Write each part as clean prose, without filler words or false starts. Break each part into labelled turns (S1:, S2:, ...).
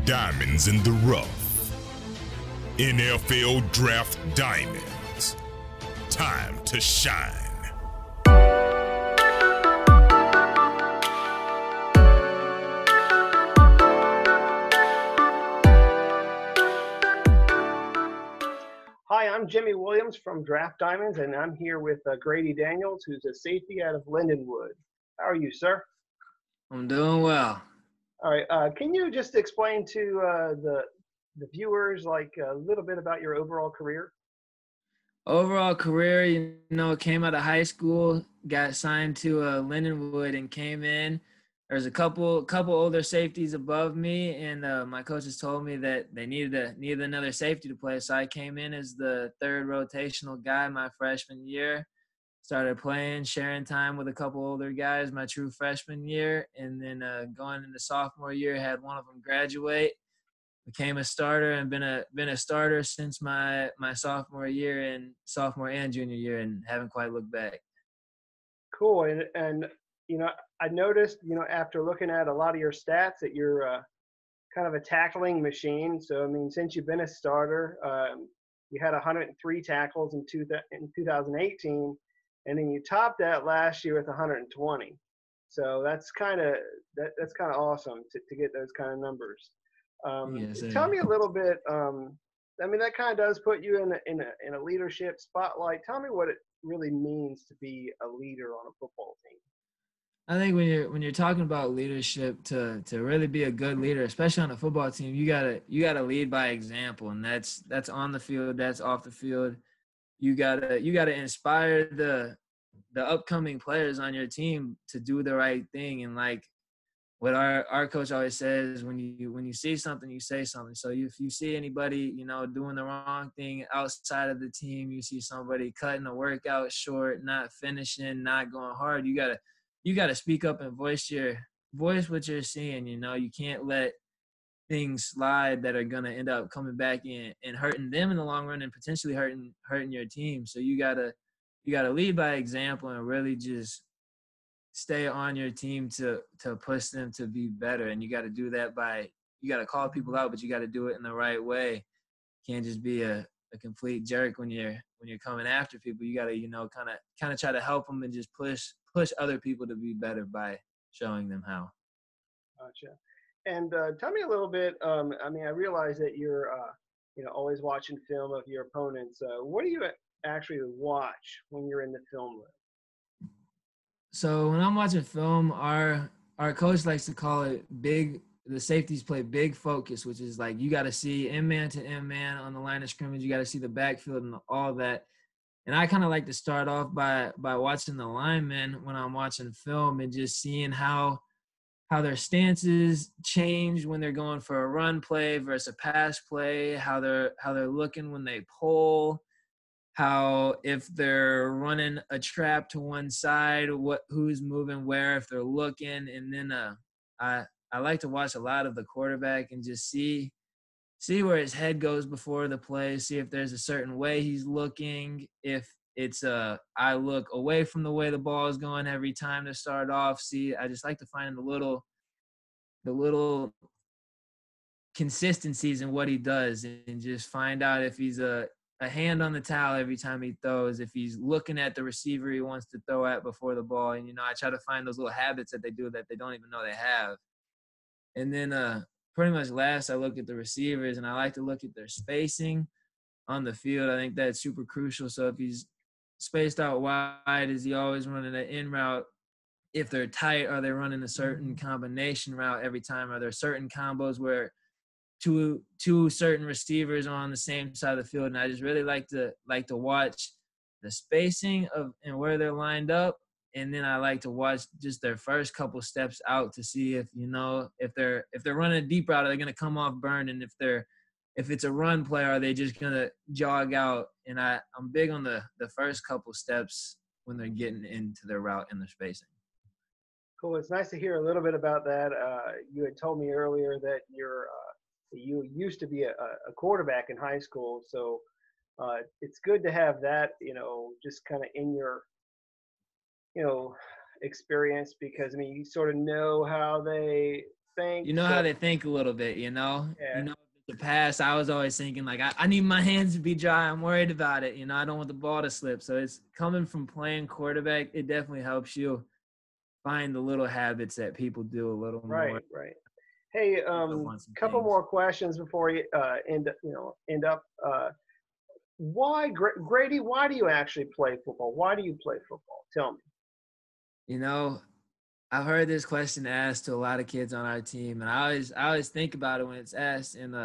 S1: diamonds in the rough. NFL Draft Diamonds. Time to shine.
S2: Hi, I'm Jimmy Williams from Draft Diamonds, and I'm here with Grady Daniels, who's a safety out of Lindenwood. How are you, sir?
S3: I'm doing well.
S2: All right. Can you just explain to the viewers like a little bit about your overall career?
S3: Overall career, came out of high school, got signed to Lindenwood and came in. There's a couple older safeties above me, and my coaches told me that they needed another safety to play. So I came in as the third rotational guy my freshman year. Started playing, sharing time with a couple older guys my true freshman year, and then going into sophomore year, had one of them graduate. Became a starter and been a starter since my sophomore year and junior year, and haven't quite looked back.
S2: Cool. And I noticed after looking at a lot of your stats that you're kind of a tackling machine. So I mean, since you've been a starter, you had 103 tackles in 2018, and then you topped that last year with 120. So that's kind of awesome to get those kind of numbers.
S3: Yes,
S2: Tell me a little bit. I mean, that kind of does put you in a leadership spotlight. Tell me what it really means to be a leader on a football team.
S3: I think when you're talking about leadership, to really be a good leader, especially on a football team, you gotta lead by example, and that's on the field, that's off the field. You gotta inspire the upcoming players on your team to do the right thing. And like what our coach always says, when you see something, you say something. So if you see anybody doing the wrong thing outside of the team, you see somebody cutting a workout short, not finishing, not going hard, you gotta speak up and voice what you're seeing. You can't let things slide that are gonna end up coming back and hurting them in the long run, and potentially hurting your team. So you gotta lead by example and really just stay on your team to push them to be better. And you got to do that you got to call people out, but you got to do it in the right way. You can't just be a complete jerk when you're coming after people. You got to kind of try to help them and just push other people to be better by showing them how.
S2: Gotcha. And tell me a little bit. I mean, I realize that you're always watching film of your opponents. What do you actually watch when you're in the film room?
S3: So when I'm watching film, our coach likes to call it the safeties play big focus, which is like you got to see in-man to in-man on the line of scrimmage. You got to see the backfield and all that. And I kind of like to start off by watching the linemen when I'm watching film and just seeing how their stances change when they're going for a run play versus a pass play, how they're looking when they pull, how if they're running a trap to one side, who's moving where, if they're looking. And then I like to watch a lot of the quarterback and just see where his head goes before the play, see if there's a certain way he's looking, if it's I look away from the way the ball is going every time to start off. I just like to find the little consistencies in what he does, and just find out if he's a hand on the towel every time he throws, if he's looking at the receiver he wants to throw at before the ball. And, I try to find those little habits that they do that they don't even know they have. And then pretty much last, I look at the receivers, and I like to look at their spacing on the field. I think that's super crucial. So if he's spaced out wide, is he always running an in route? If they're tight, are they running a certain combination route every time? Are there certain combos where two certain receivers on the same side of the field? And I just really like to watch the spacing of and where they're lined up. And then I like to watch just their first couple steps out to see if they're running a deep route, are they going to come off burn? And if it's a run play, are they just going to jog out? And I'm big on the first couple steps when they're getting into their route and their spacing.
S2: Cool. It's nice to hear a little bit about that. You had told me earlier that you used to be a quarterback in high school, so it's good to have that, just kind of in your, experience, because I mean, you sort of know how they think.
S3: You know
S2: So,
S3: how they think a little bit, you know?
S2: yeah.
S3: You know, in the past, I was always thinking, like, I need my hands to be dry. I'm worried about it. You know, I don't want the ball to slip. So it's coming from playing quarterback, it definitely helps you find the little habits that people do a little more.
S2: Right, right. Hey,
S3: On some
S2: couple
S3: things.
S2: more questions before you end up. Why, Grady? Why do you actually play football? Why do you play football? Tell me.
S3: You know, I've heard this question asked to a lot of kids on our team, and I always think about it when it's asked. And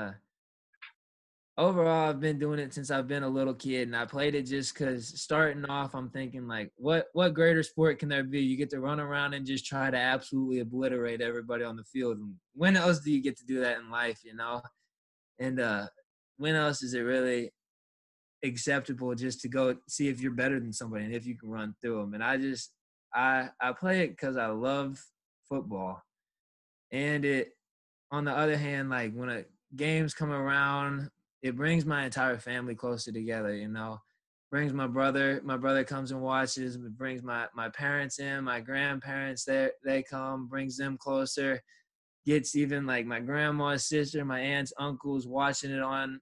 S3: overall, I've been doing it since I've been a little kid, and I played it just because starting off, I'm thinking like, what greater sport can there be? You get to run around and just try to absolutely obliterate everybody on the field. And when else do you get to do that in life, you know? And when else is it really acceptable just to go see if you're better than somebody and if you can run through them? And I play it because I love football. And it, on the other hand, like when games come around, it brings my entire family closer together, you know. Brings my brother comes and watches, it brings my parents in, my grandparents, they come, brings them closer, gets even like my grandma's sister, my aunts, uncles watching it on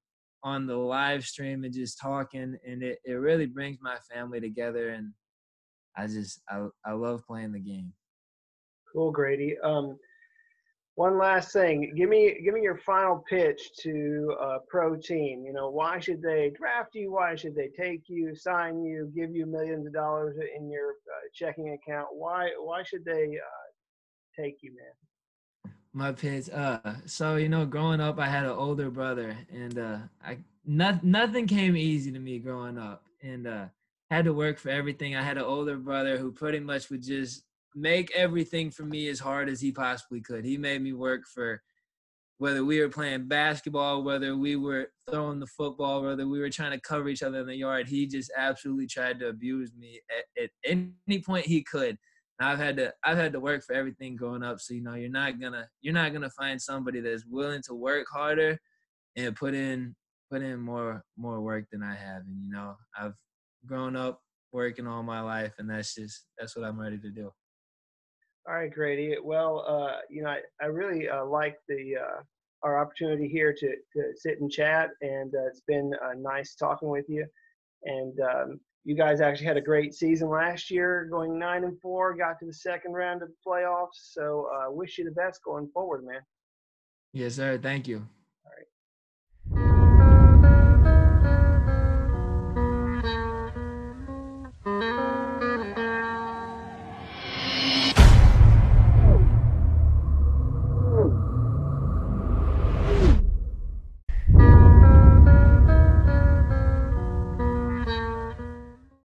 S3: the live stream and just talking, and it really brings my family together. And I love playing the game.
S2: Cool, Grady. One last thing. Give me your final pitch to a pro team. You know, why should they draft you? Why should they take you, sign you, give you millions of dollars in your checking account? Why should they take you, man?
S3: My pitch. So you know, growing up, I had an older brother, and nothing came easy to me growing up, and had to work for everything. I had an older brother who pretty much would just make everything for me as hard as he possibly could. He made me work for whether we were playing basketball, whether we were throwing the football, whether we were trying to cover each other in the yard. He just absolutely tried to abuse me at any point he could. And I've had to work for everything growing up. So, you know, you're not gonna find somebody that's willing to work harder and put in more work than I have. And, you know, I've grown up working all my life, and that's what I'm ready to do.
S2: All right, Grady. Well, I really like the our opportunity here to sit and chat, and it's been nice talking with you. And you guys actually had a great season last year, going 9-4, got to the second round of the playoffs. So wish you the best going forward, man.
S3: Yes, sir. Thank you.